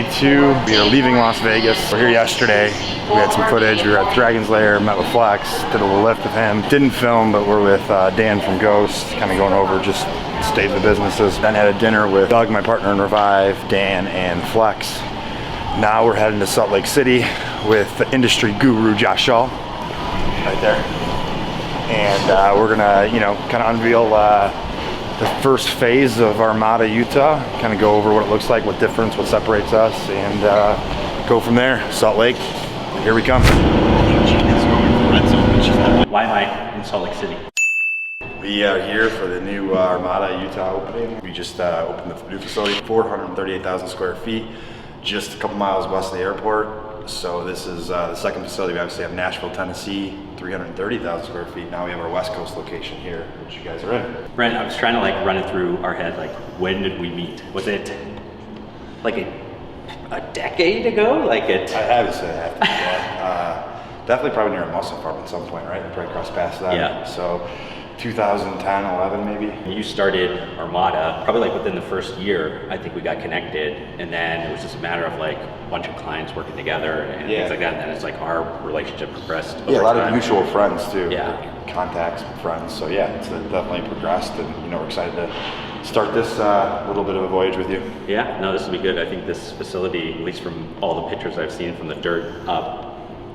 day 2. We are leaving Las Vegas. We're here yesterday. We had some footage. We were at Dragon's Lair, met with Flex, did a little lift with him. Didn't film, but we're with Dan from Ghost, kind of going over just state of the businesses. Then had a dinner with Doug, my partner in Revive, Dan, and Flex. Now we're heading to Salt Lake City with the industry guru Josh Shaw, right there. And we're gonna, kind of unveil the first phase of Armada Utah, kind of go over what it looks like, what difference, what separates us, and go from there. Salt Lake, here we come. Why am I in Salt Lake City? We are here for the new Armada Utah opening. We just opened the new facility, 438,000 square feet, just a couple miles west of the airport. So this is the second facility. We obviously have Nashville, Tennessee, 330,000 square feet. Now we have our West Coast location here, which you guys are in. Brent, I was trying to run it through our head, when did we meet? Was it like a decade ago? I have to say that. Definitely probably near a muscle farm at some point, right? Probably crossed past that. Yeah. So 2010, 11 maybe. You started Armada, probably within the first year, I think we got connected, and then it was just a matter of a bunch of clients working together and things like that, and then it's our relationship progressed over a lot time. of mutual friends too. Yeah. Contacts with friends. So yeah, it's definitely progressed, and we're excited to start this little bit of a voyage with you. Yeah, no, this will be good. I think this facility, at least from all the pictures I've seen from the dirt up,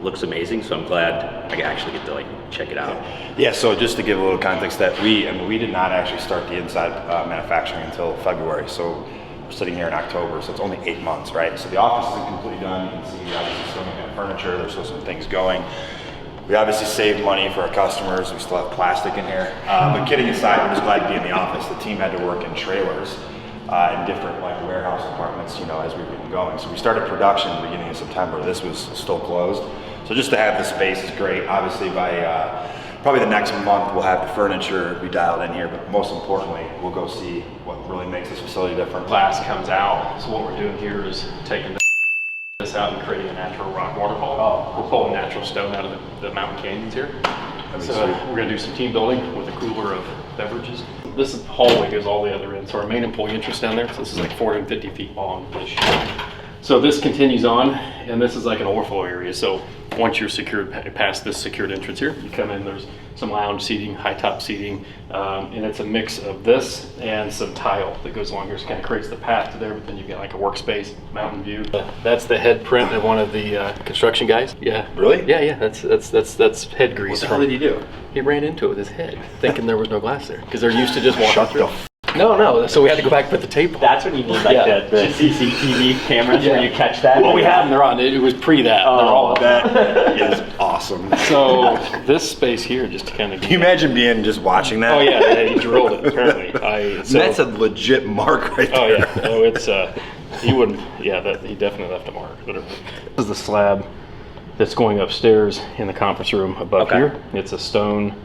looks amazing, so I'm glad I actually get to check it out. Yeah, so just to give a little context, that we did not actually start the inside manufacturing until February. So we're sitting here in October, so it's only 8 months, right? So the office isn't completely done. You can see obviously still got furniture, there's still some things going. We obviously saved money for our customers. We still have plastic in here. But kidding aside, we're just glad to be in the office. The team had to work in trailers in different warehouse departments, as we've been going. So we started production at the beginning of September. This was still closed. So just to have the space is great. Obviously by probably the next month we'll have the furniture be dialed in here, but most importantly, we'll go see what really makes this facility different. Glass comes out, so what we're doing here is taking this out and creating a natural rock waterfall. We're pulling natural stone out of the mountain canyons here. So we're gonna do some team building with a cooler of beverages. This hallway goes all the other end, so our main employee entrance down there, so this is 450 feet long. So this continues on, and this is an overflow area. So once you're secured past this secured entrance here, you come in, there's some lounge seating, high top seating, and it's a mix of this and some tile that goes along here. So it kind of creates the path to there, but then you get a workspace, mountain view. That's the head print of one of the construction guys. Yeah. Really? Yeah, that's head grease. What the hell did he do? He ran into it with his head, thinking there was no glass there, because they're used to just walking through. No, so we had to go back and put the tape on. That's when you need the CCTV cameras where you catch that. Well, we have them, they're on. It was pre that. Oh, they're all that is awesome. So this space here, just to kind of... Can you imagine being just watching that? Oh yeah, he drilled it apparently. That's a legit mark right there. Oh yeah, it's he wouldn't. Yeah, he definitely left a mark. This is the slab that's going upstairs in the conference room above here. It's a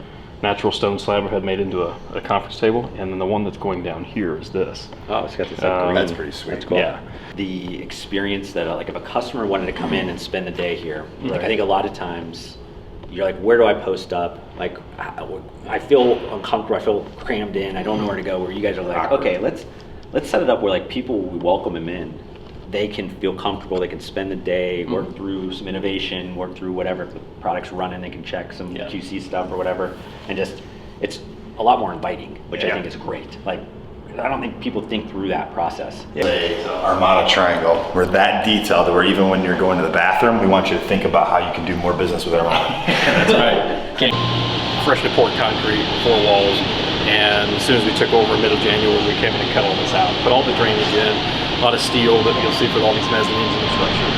natural stone slab we had made into a conference table, and then the one that's going down here is this. Oh, it's got this green. That's pretty sweet. That's cool. Yeah. The experience that if a customer wanted to come in and spend the day here, I think a lot of times you're where do I post up? I feel uncomfortable, I feel crammed in, I don't know where to go, where you guys are okay, let's set it up where people, we welcome them in. They can feel comfortable, they can spend the day, work through some innovation, work through whatever, if the product's running, they can check some QC stuff or whatever, and it's a lot more inviting, which I think is great. I don't think people think through that process. The Armada triangle, we're that detailed that even when you're going to the bathroom, we want you to think about how you can do more business with Armada. That's right. Freshly poured concrete, 4 walls, and as soon as we took over in middle January, we came in and cut all this out, put all the drainage in. A lot of steel that you'll see for all these mezzanines in the structure.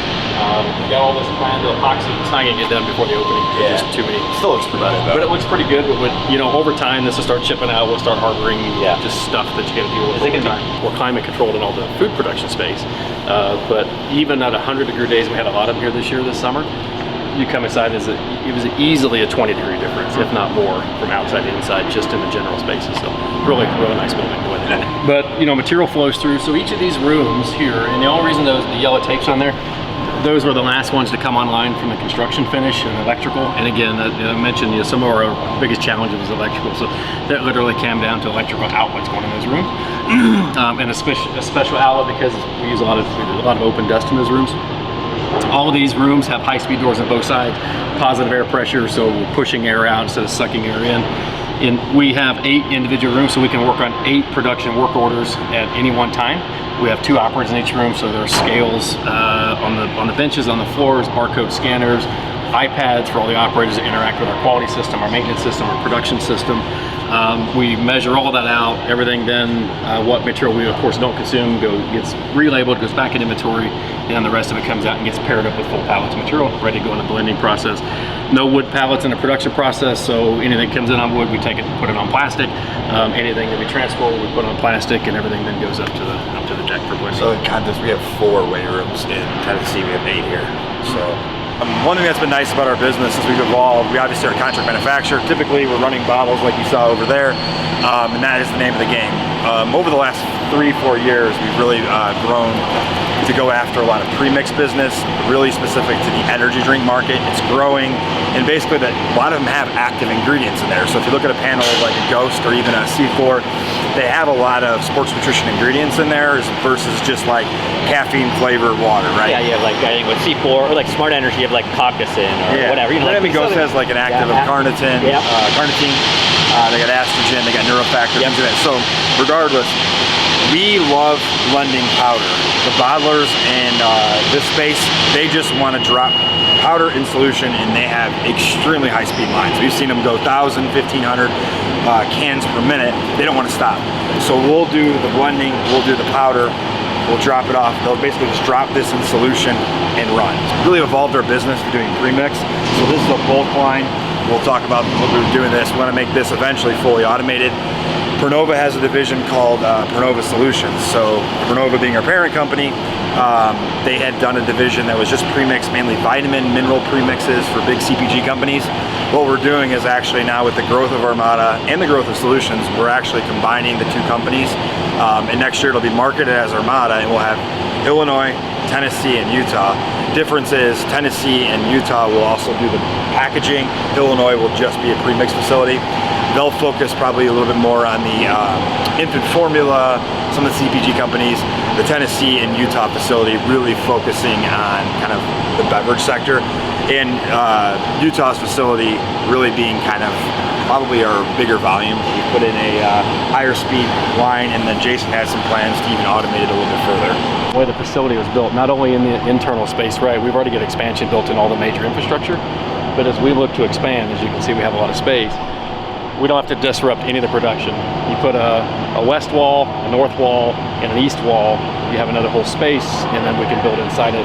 We got all this planned to epoxy. It's not going to get done before the opening. There's just too many. Still looks pretty bad. But it looks pretty good. But over time, this will start chipping out. We'll start harboring just stuff that you got to deal with over time. We're climate controlled in all the food production space. But even at 100-degree days, we had a lot of them here this summer. You come inside, it was easily a 20-degree difference, if not more, from outside to inside, just in the general spaces. So really nice building. But material flows through. So each of these rooms here, and the only reason the yellow tape's on there, those were the last ones to come online from the construction finish and electrical. And again, I mentioned some of our biggest challenges was electrical. So that literally came down to electrical outlets going in those rooms, and a special outlet because we use a lot of open dust in those rooms. All of these rooms have high-speed doors on both sides, positive air pressure, so we're pushing air out instead of sucking air in. And we have 8 individual rooms, so we can work on 8 production work orders at any one time. We have 2 operators in each room, so there are scales on the benches, on the floors, barcode scanners, iPads for all the operators to interact with our quality system, our maintenance system, our production system. We measure all that out. Everything then, what material we of course don't consume gets relabeled, goes back in inventory, and then the rest of it comes out and gets paired up with full pallets of material, ready to go in the blending process. No wood pallets in the production process, so anything that comes in on wood, we take it and put it on plastic. Anything that we transport, we put on plastic, and everything then goes up to the deck for blending. So in context, we have 4 weight rooms in Tennessee. We have 8 here. So. One thing that's been nice about our business as we've evolved, we obviously are a contract manufacturer. Typically, we're running bottles like you saw over there, and that is the name of the game. Over the last 3-4 years, we've really grown to go after a lot of pre-mix business, really specific to the energy drink market. It's growing, and basically a lot of them have active ingredients in there. So if you look at a panel like a Ghost or even a C4, they have a lot of sports nutrition ingredients in there versus just like caffeine flavored water, right? Yeah, you have like, I think with C4 or like Smart Energy, you have like cognicin or whatever. You know, like Ghost has like an active of carnitine, carnitine. They got estrogen, they got neurofactors, things like that. So regardless, we love blending powder. The bottlers in this space, they just want to drop powder in solution, and they have extremely high speed lines. We've seen them go 1,000, 1,500 cans per minute. They don't want to stop. So we'll do the blending, we'll do the powder, we'll drop it off. They'll basically just drop this in solution and run. It's really evolved our business to doing premix. So this is a bulk line. We'll talk about what we're doing this. We want to make this eventually fully automated. Pernova has a division called Pernova Solutions. So Pernova being our parent company, they had done a division that was just premix, mainly vitamin, mineral premixes for big CPG companies. What we're doing is actually now with the growth of Armada and the growth of Solutions, we're actually combining the 2 companies. And next year it'll be marketed as Armada, and we'll have Illinois, Tennessee, and Utah. Difference is Tennessee and Utah will also do the packaging. Illinois will just be a premix facility. They'll focus probably a little bit more on the infant formula, some of the CPG companies. The Tennessee and Utah facility really focusing on kind of the beverage sector. And Utah's facility really being kind of probably our bigger volume. We put in a higher speed line, and then Jason has some plans to even automate it a little bit further. The way the facility was built, not only in the internal space, right, we've already got expansion built in all the major infrastructure, but as we look to expand, as you can see, we have a lot of space. We don't have to disrupt any of the production. You put a west wall, a north wall, and an east wall, you have another whole space, and then we can build inside it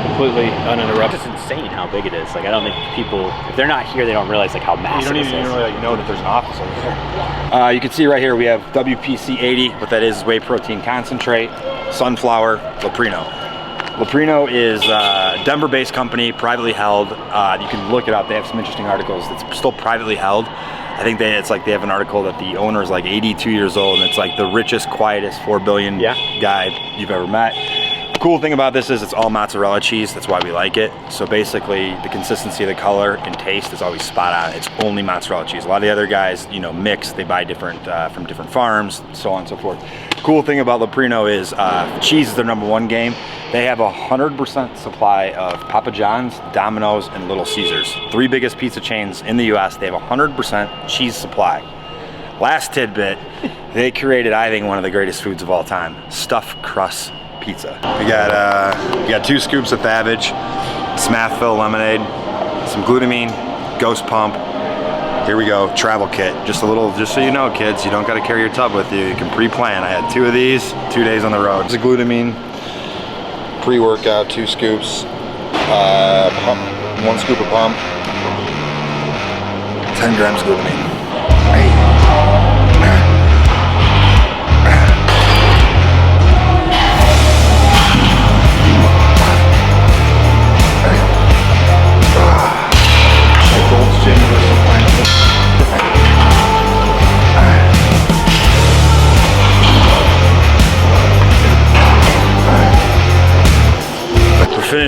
completely uninterrupted. It's insane how big it is. Like, I don't think people, if they're not here, they don't realize like how massive it is. You don't even really know that there's an office over there. You can see right here we have WPC 80. What that is whey protein concentrate, sunflower, Leprino. Leprino is a Denver-based company, privately held. You can look it up. They have some interesting articles. It's still privately held. I think they have an article that the owner is like 82 years old, and it's like the richest, quietest, $4 billion guy you've ever met. The cool thing about this is it's all mozzarella cheese. That's why we like it. So basically, the consistency of the color and taste is always spot on. It's only mozzarella cheese. A lot of the other guys, you know, mix. They buy different from different farms, so on and so forth. Cool thing about Leprino is cheese is their #1 game. They have 100% supply of Papa John's, Domino's, and Little Caesars. 3 biggest pizza chains in the US. They have 100% cheese supply. Last tidbit, they created, I think, one of the greatest foods of all time, stuffed crust pizza. We got 2 scoops of Thavage, Smithville lemonade, some glutamine, Ghost Pump. Here we go, travel kit. Just so you know, kids, you don't gotta carry your tub with you. You can pre-plan. I had 2 of these, 2 days on the road. This is glutamine, pre-workout, 2 scoops, pump, 1 scoop of pump, 10 grams glutamine.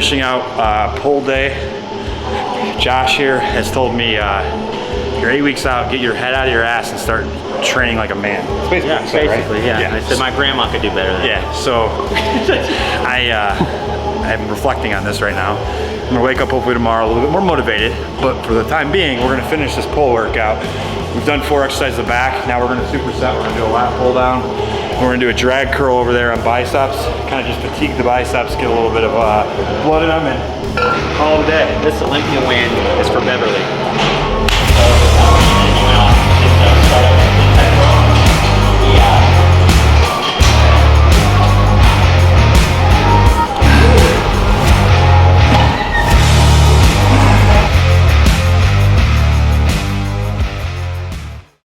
finishing out pull day. Josh here has told me you're 8 weeks out, get your head out of your ass and start training like a man. That's basically what you said, right? Basically, yeah. I said my grandma could do better than that. Yeah, so I'm reflecting on this right now. I'm gonna wake up hopefully tomorrow a little bit more motivated, but for the time being, we're gonna finish this pull workout. We've done 4 exercises of the back, now we're gonna superset, we're gonna do a lat pull down, we're gonna do a drag curl over there on biceps, kind of just fatigue the biceps, get a little bit of blood in them, and call it a day. This Olympia win is for Beverly.